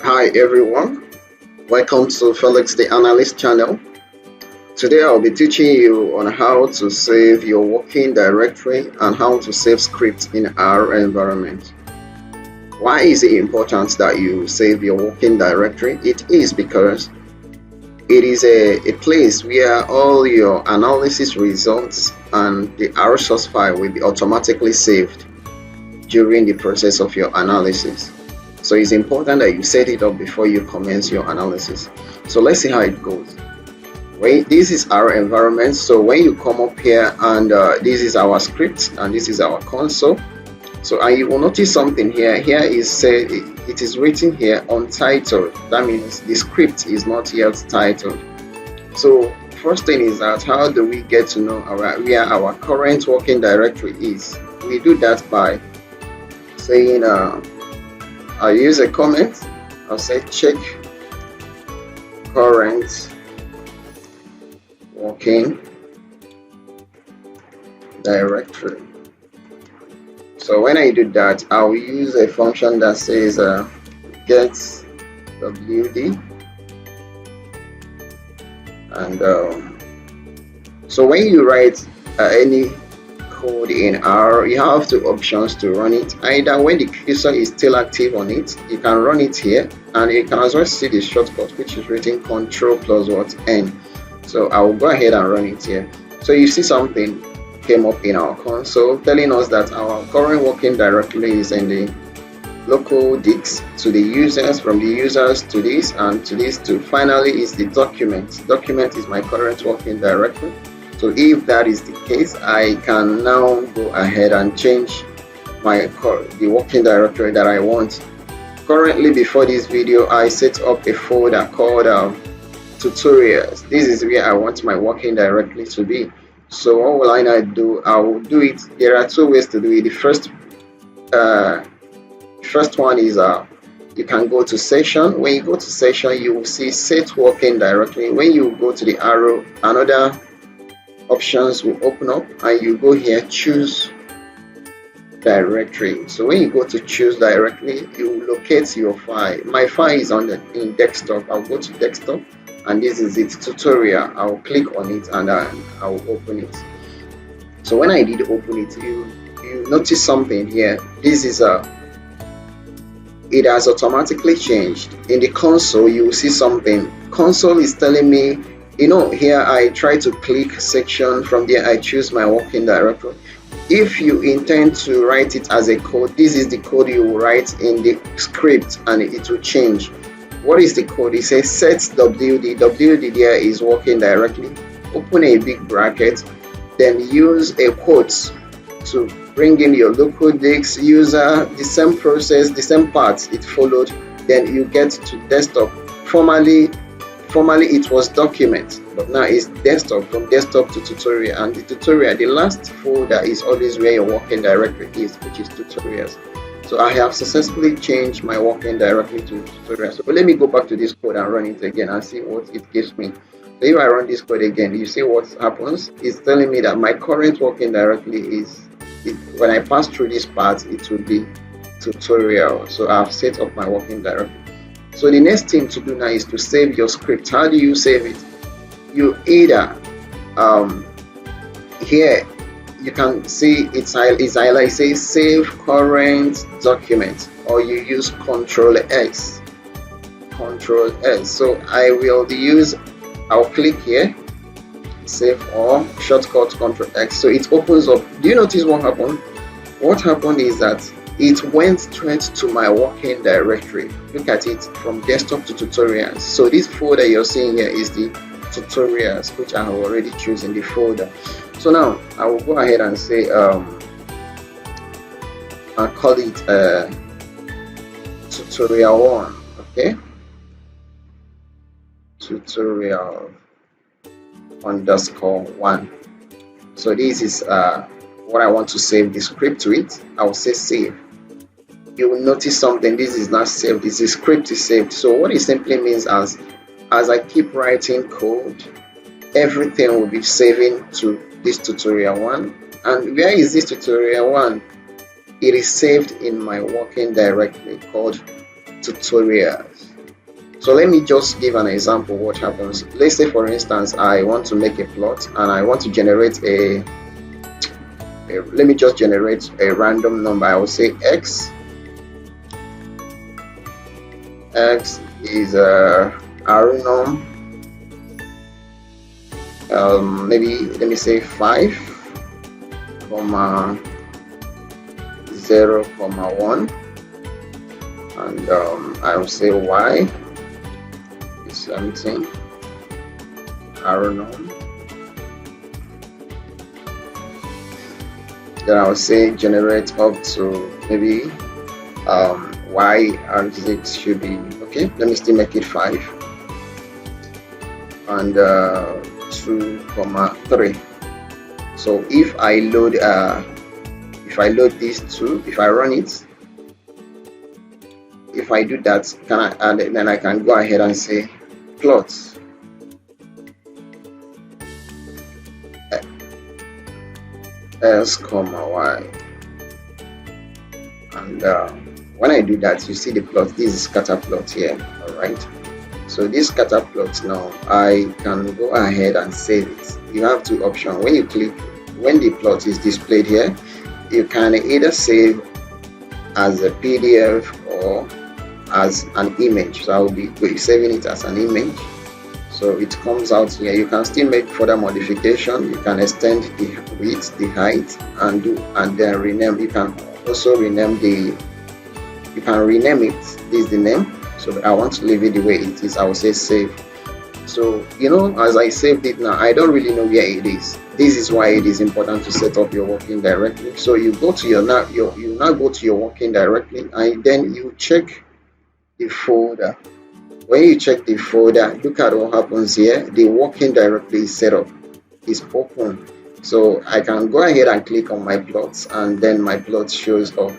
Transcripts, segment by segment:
Hi everyone, welcome to Felix the Analyst channel. Today I'll be teaching you on how to save your working directory and how to save scripts in R environment. Why is it important that you save your working directory? It is because it is a place where all your analysis results and the R source file will be automatically saved during the process of your analysis. So it's important that you set it up before you commence your analysis. So let's see how it goes. This is our environment. So when you come up here and this is our script and this is our console. So you will notice something here. Here is said it is written here untitled. That means the script is not yet titled. So first thing is that how do we get to know where our current working directory is? We do that by saying I'll use a comment. I'll say check current working directory. So when I do that, I'll use a function that says get wd, and so when you write any code in R, you have two options to run it. Either when the cursor is still active on it, you can run it here, and you can as well see the shortcut which is written Ctrl plus N. So I will go ahead and run it here. So you see something came up in our console telling us that our current working directory is in the local disk to the users, from the users to this, and to this to finally is the document. Document is my current working directory. So if that is the case, I can now go ahead and change the working directory that I want. Currently, before this video, I set up a folder called tutorials. This is where I want my working directory to be. So what will I now do? I will do it. There are two ways to do it. The first one is you can go to session. When you go to session, you will see set working directory. When you go to the arrow, another options will open up and you go here, choose directory. So when you go to choose directly, you locate your file. My file is in desktop. I'll go to desktop, and this is its tutorial. I'll click on it and I'll open it. So when I did open it, you notice something here. This is it has automatically changed. In the console, you will see something. Console is telling me, here I try to click section. From there I choose my working directory. If you intend to write it as a code, this is the code you will write in the script and it will change. What is the code? It says set wd. Wd there is working directly. Open a big bracket, then use a quote to bring in your local disk user, the same process, the same path it followed. Then you get to desktop. Formerly it was document, but now it's desktop. From desktop to tutorial, and the tutorial, the last folder is always where your working directory is, which is tutorials. So I have successfully changed my working directory to tutorials. So let me go back to this code and run it again and see what it gives me. So if I run this code again, you see what happens. It's telling me that my current working directory is, when I pass through this part, it will be tutorial. So I've set up my working directory. So the next thing to do now is to save your script. How do you save it? You either here you can see it's highlighted, says save current document, or you use Control S. So I'll click here, save, or shortcut Control X. So it opens up. Do you notice what happened? What happened is that it went straight to my working directory. Look at it, from desktop to tutorials. So this folder you're seeing here is the tutorials, which I have already chosen the folder. So now I will go ahead and say I'll call it tutorial 1. Okay, tutorial _1. So this is what I want to save the script to it. I will say save. You will notice something. This is not saved. This script is saved. So what it simply means, as I keep writing code, everything will be saving to this tutorial 1. And where is this tutorial 1? It is saved in my working directory called tutorials. So let me just give an example what happens. Let's say for instance I want to make a plot and I want to generate let me just generate a random number. I will say x is R num, maybe let me say 5 comma 0 comma 1, and I will say y is something R num. Then I will say generate up to maybe y and z should be okay. Let me still make it 5 and 2 comma 3. So if I load these two, if I run it, if I do that, then I can go ahead and say plot x comma y, and when I do that, you see the plot. This is scatter plot here. All right, so this scatter plot, now I can go ahead and save it. You have two options. When you click, when the plot is displayed here, you can either save as a PDF or as an image. So I will be saving it as an image. So it comes out here. You can still make further modification. You can extend the width, the height, and then rename. You can also rename it. This is the name. So I want to leave it the way it is. I will say save. So as I saved it now, I don't really know where it is. This is why it is important to set up your working directory. So you go to you now go to your working directory, and then you check the folder. When you check the folder, look at what happens here. The working directory is set up, is open. So I can go ahead and click on my plots, and then my plot shows up.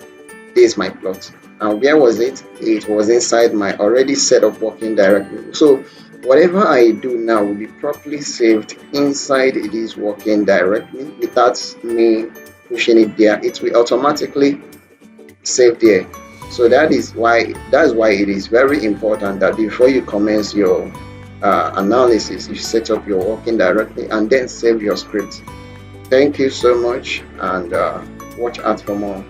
This is my plot. And where was it? It was inside my already set up working directory. So whatever I do now will be properly saved inside this working directory without me pushing it there. It will automatically save there. So that's why it is very important that before you commence your analysis, you set up your working directory and then save your script. Thank you so much, and watch out for more.